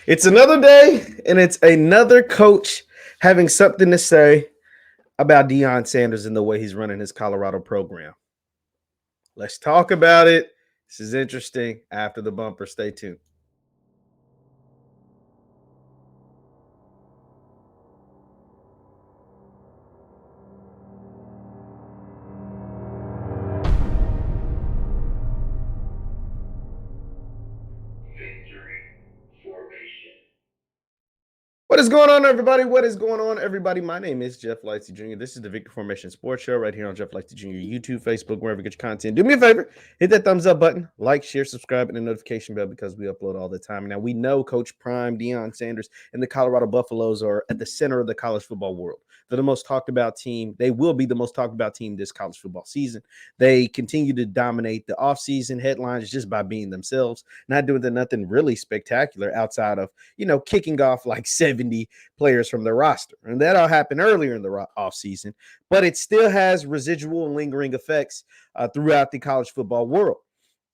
It's another day, and it's another coach having something to say about Deion Sanders and the way he's running his Colorado program. Let's talk about it. This is interesting. After the bumper, stay tuned. What is going on, everybody? What is going on, everybody? My name is JeffLightsYJr. This is the Victor Formation Sports Show right here on JeffLightsYJr YouTube, Facebook, wherever you get your content. Do me a favor, hit that thumbs up button, like, share, subscribe, and the notification bell because we upload all the time. Now, we know Coach Prime, Deion Sanders, and the Colorado Buffaloes are at the center of the college football world. They're the most talked about team. They will be the most talked about team this college football season. They continue to dominate the offseason headlines just by being themselves, not doing nothing really spectacular outside of, kicking off like 70 players from their roster. And that all happened earlier in the offseason, but it still has residual and lingering effects throughout the college football world.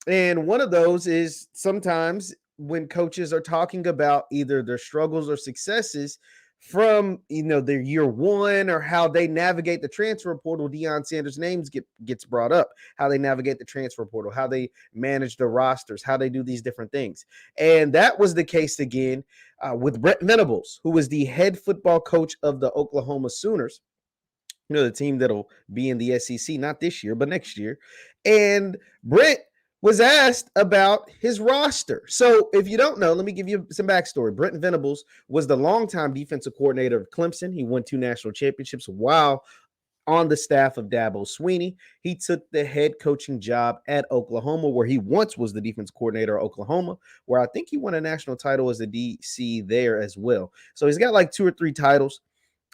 And one of those is sometimes when coaches are talking about either their struggles or successes from their year one, or how they navigate the transfer portal. Deion Sanders' names gets brought up, how they navigate the transfer portal, how they manage the rosters, how they do these different things. And that was the case again with Brent Venables, who was the head football coach of the Oklahoma Sooners, the team that'll be in the SEC, not this year, but next year. And Brent was asked about his roster. So if you don't know, let me give you some backstory. Brent Venables was the longtime defensive coordinator of Clemson. He won 2 national championships while on the staff of Dabo Swinney. He took the head coaching job at Oklahoma, where he once was the defense coordinator of Oklahoma, where I think he won a national title as a DC there as well. So he's got like 2 or 3 titles,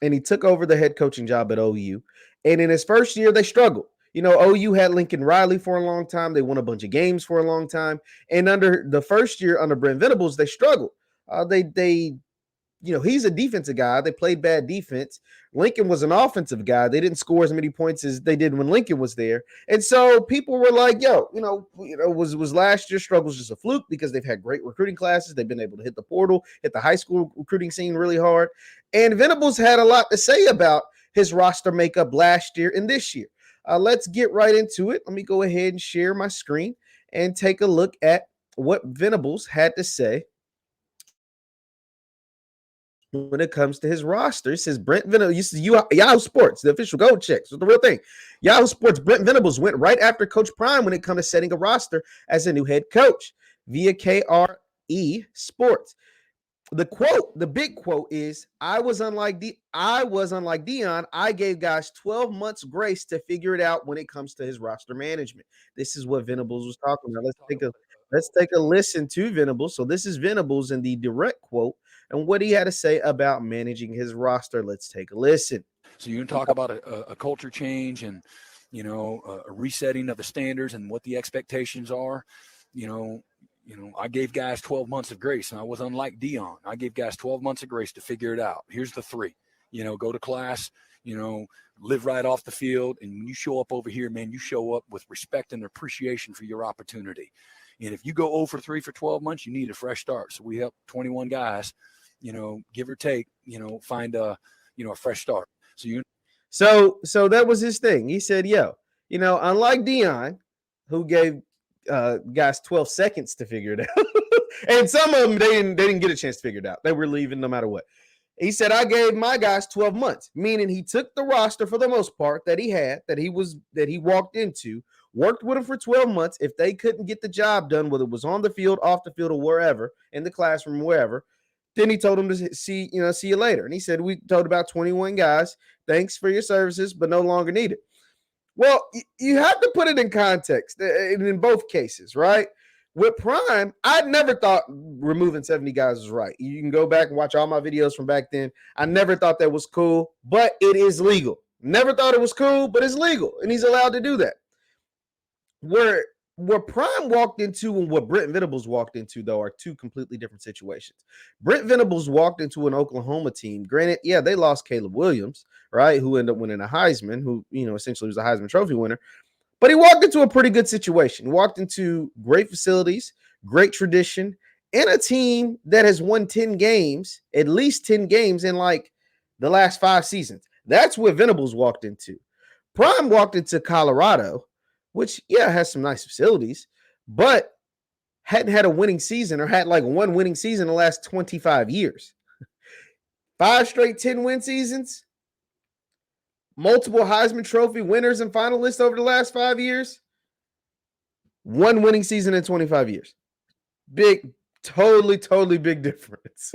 and he took over the head coaching job at OU. And in his first year, they struggled. OU had Lincoln Riley for a long time. They won a bunch of games for a long time. And under the first year under Brent Venables, they struggled. He's a defensive guy. They played bad defense. Lincoln was an offensive guy. They didn't score as many points as they did when Lincoln was there. And so people were like, was last year's struggles just a fluke because they've had great recruiting classes. They've been able to hit the portal, hit the high school recruiting scene really hard. And Venables had a lot to say about his roster makeup last year and this year. Let's get right into it. Let me go ahead and share my screen and take a look at what Venables had to say when it comes to his roster. It says Brent Venables, Yahoo Sports, the official gold checks, the real thing. Yahoo Sports, Brent Venables went right after Coach Prime when it comes to setting a roster as a new head coach via KRE Sports. The big quote is, I was unlike Deion. I gave guys 12 months grace to figure it out when it comes to his roster management. This is what Venables was talking about. Let's take a listen to Venables. So this is Venables in the direct quote and what he had to say about managing his roster. Let's take a listen. So you can talk about a culture change and, a resetting of the standards and what the expectations are. I gave guys 12 months of grace, and I was unlike Deion. I gave guys 12 months of grace to figure it out. Here's the 3. Go to class, live right off the field. And when you show up over here, man, you show up with respect and appreciation for your opportunity. And if you go 0 for 3 for 12 months, you need a fresh start. So we help 21 guys, give or take, find a fresh start. So that was his thing. He said, unlike Deion, who gave guys 12 seconds to figure it out. And some of them, they didn't get a chance to figure it out. They were leaving no matter what. He said, I gave my guys 12 months, meaning he took the roster for the most part that he had, that he walked into, worked with them for 12 months. If they couldn't get the job done, whether it was on the field, off the field, or wherever, in the classroom, wherever, then he told them to see you later. And he said, we told about 21 guys, thanks for your services, but no longer needed. Well, you have to put it in context in both cases, right? With Prime, I never thought removing 70 guys was right. You can go back and watch all my videos from back then. I never thought that was cool, but it is legal. Never thought it was cool, but it's legal, and he's allowed to do that. Where Prime walked into and what Brent Venables walked into, though, are 2 completely different situations. Brent Venables walked into an Oklahoma team. Granted, they lost Caleb Williams, right, who ended up winning a Heisman, who, essentially was a Heisman Trophy winner. But he walked into a pretty good situation. He walked into great facilities, great tradition, in a team that has won 10 games, at least 10 games in like the last 5 seasons. That's what Venables walked into. Prime walked into Colorado, which, yeah, has some nice facilities, but hadn't had a winning season or had like one winning season in the last 25 years. 5 straight 10-win seasons, multiple Heisman Trophy winners and finalists over the last 5 years, one winning season in 25 years. Big, totally big difference.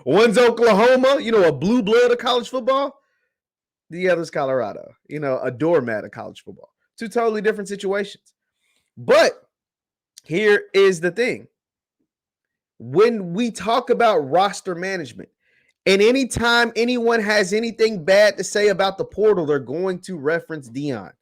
One's Oklahoma, a blue blood of college football. The other's Colorado, a doormat of college football. 2 totally different situations. But here is the thing. When we talk about roster management, and anytime anyone has anything bad to say about the portal, they're going to reference Deion.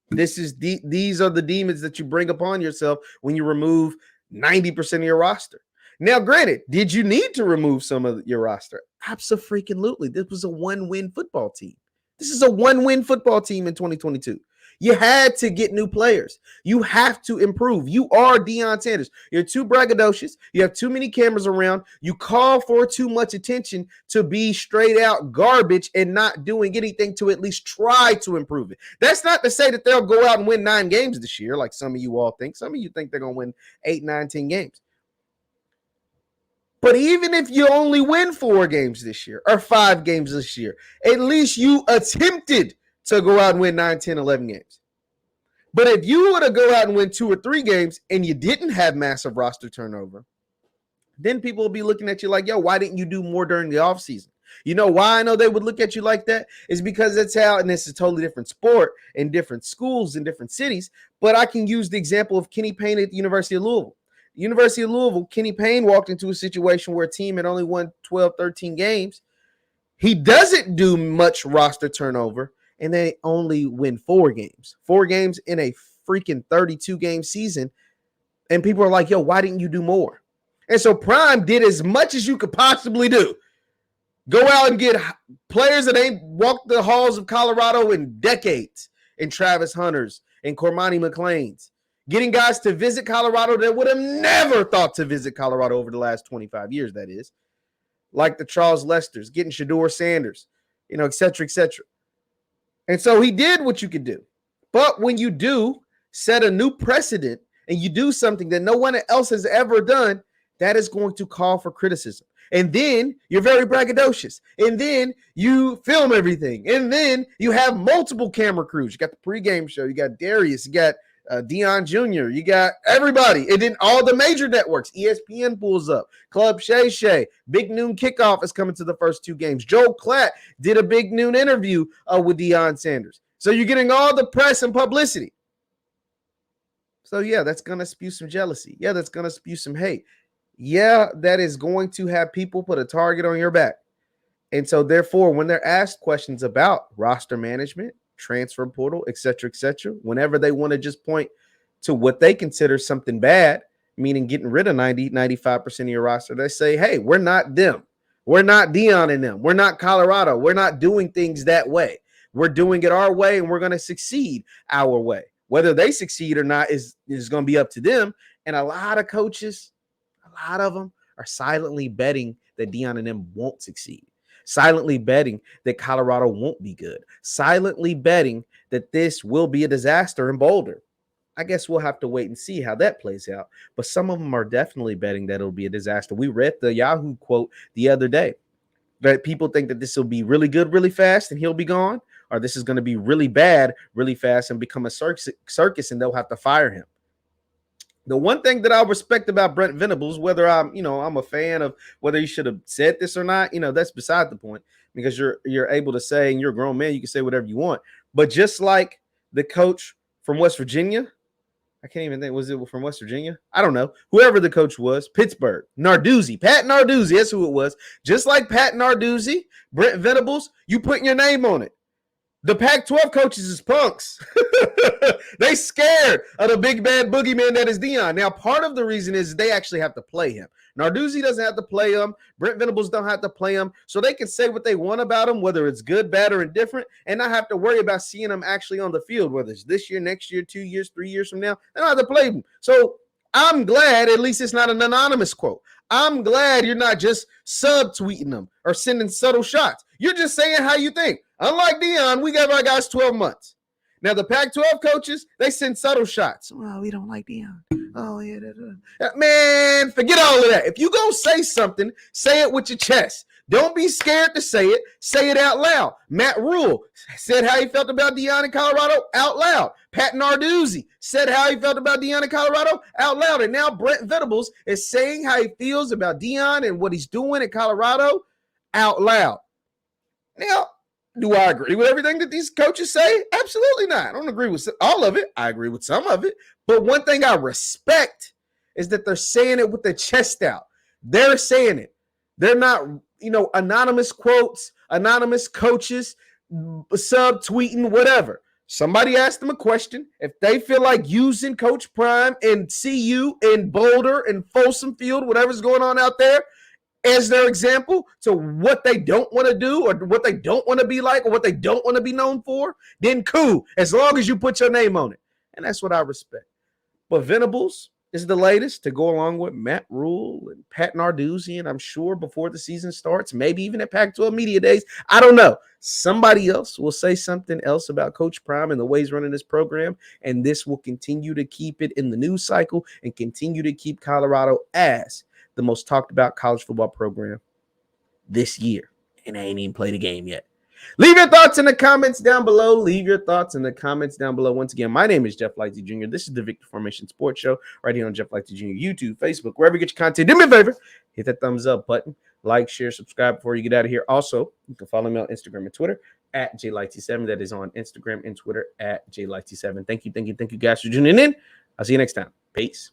These are the demons that you bring upon yourself when you remove 90% of your roster. Now, granted, did you need to remove some of your roster? Absolutely. This was a one-win football team. This is a one-win football team in 2022. You had to get new players. You have to improve. You are Deion Sanders. You're too braggadocious. You have too many cameras around. You call for too much attention to be straight out garbage and not doing anything to at least try to improve it. That's not to say that they'll go out and win 9 games this year, like some of you all think. Some of you think they're going to win 8, 9, 10 games. But even if you only win 4 games this year or 5 games this year, at least you attempted to go out and win 9, 10, 11 games. But if you were to go out and win 2 or 3 games and you didn't have massive roster turnover, then people will be looking at you like, yo, why didn't you do more during the offseason? You know why I know they would look at you like that? Is because that's how, and it's a totally different sport in different schools in different cities, but I can use the example of Kenny Payne at the University of Louisville. University of Louisville, Kenny Payne walked into a situation where a team had only won 12, 13 games. He doesn't do much roster turnover, and they only win 4 games. 4 games in a freaking 32-game season. And people are like, yo, why didn't you do more? And so Prime did as much as you could possibly do. Go out and get players that ain't walked the halls of Colorado in decades, and Travis Hunters and Cormani McLean's. Getting guys to visit Colorado that would have never thought to visit Colorado over the last 25 years, that is. Like the Charles Lesters, getting Shador Sanders, et cetera, et cetera. And so he did what you could do. But when you do set a new precedent and you do something that no one else has ever done, that is going to call for criticism. And then you're very braggadocious. And then you film everything. And then you have multiple camera crews. You got the pregame show. You got Darius. You got Deion Jr. You got everybody. And then all the major networks. ESPN pulls up. Club Shay Shay. Big Noon Kickoff is coming to the first 2 games. Joe Klatt did a Big Noon interview with Deion Sanders. So you're getting all the press and publicity. So, yeah, that's going to spew some jealousy. Yeah, that's going to spew some hate. Yeah, that is going to have people put a target on your back. And so, therefore, when they're asked questions about roster management, transfer portal, et cetera, whenever they want to just point to what they consider something bad, meaning getting rid of 90, 95% of your roster, they say, hey, we're not them. We're not Deion and them. We're not Colorado. We're not doing things that way. We're doing it our way, and we're going to succeed our way. Whether they succeed or not is going to be up to them. And a lot of coaches, a lot of them are silently betting that Deion and them won't succeed. Silently betting that Colorado won't be good. Silently betting that this will be a disaster in Boulder. I guess we'll have to wait and see how that plays out. But some of them are definitely betting that it'll be a disaster. We read the Yahoo quote the other day that people think that this will be really good really fast and he'll be gone, or this is going to be really bad really fast and become a circus and they'll have to fire him. The one thing that I respect about Brent Venables, whether I'm a fan of whether he should have said this or not, that's beside the point, because you're able to say, and you're a grown man, you can say whatever you want. But just like the coach from West Virginia, I can't even think, was it from West Virginia? I don't know. Whoever the coach was, Pittsburgh, Narduzzi, Pat Narduzzi, that's who it was. Just like Pat Narduzzi, Brent Venables, you putting your name on it. The Pac-12 coaches is punks. They scared of the big bad boogeyman that is Deion. Now, part of the reason is they actually have to play him. Narduzzi doesn't have to play him. Brent Venables don't have to play him. So they can say what they want about him, whether it's good, bad, or indifferent, and not have to worry about seeing him actually on the field, whether it's this year, next year, 2 years, 3 years from now. They don't have to play him. So I'm glad at least it's not an anonymous quote. I'm glad you're not just subtweeting them or sending subtle shots. You're just saying how you think. Unlike Deion, we gave our guys 12 months. Now, the Pac-12 coaches, they send subtle shots. Well, we don't like Deion. Oh, yeah. Man, forget all of that. If you go say something, say it with your chest. Don't be scared to say it. Say it out loud. Matt Rule said how he felt about Deion in Colorado out loud. Pat Narduzzi said how he felt about Deion in Colorado out loud. And now Brent Venables is saying how he feels about Deion and what he's doing in Colorado out loud. Now, do I agree with everything that these coaches say? Absolutely not. I don't agree with all of it. I agree with some of it. But one thing I respect is that they're saying it with their chest out. They're saying it. They're not, anonymous quotes, anonymous coaches, subtweeting, whatever. Somebody asked them a question. If they feel like using Coach Prime and CU in Boulder and Folsom Field, whatever's going on out there, as their example to what they don't want to do or what they don't want to be like or what they don't want to be known for, then cool, as long as you put your name on it. And that's what I respect. But Venables is the latest to go along with Matt Rule and Pat Narduzzi, and I'm sure before the season starts, maybe even at Pac-12 Media Days, I don't know. Somebody else will say something else about Coach Prime and the way he's running this program, and this will continue to keep it in the news cycle and continue to keep Colorado as the most talked about college football program this year. And I ain't even played a game yet. Leave your thoughts in the comments down below. Once again, my name is Jeff Lightsy Jr. This is the Victor Formation Sports Show right here on Jeff Lightsy Jr. YouTube, Facebook, wherever you get your content. Do me a favor, hit that thumbs up button, like, share, subscribe before you get out of here. Also, you can follow me on Instagram and Twitter at JLightsy7. That is on Instagram and Twitter at JLightsy7. Thank you guys for tuning in. I'll see you next time. Peace.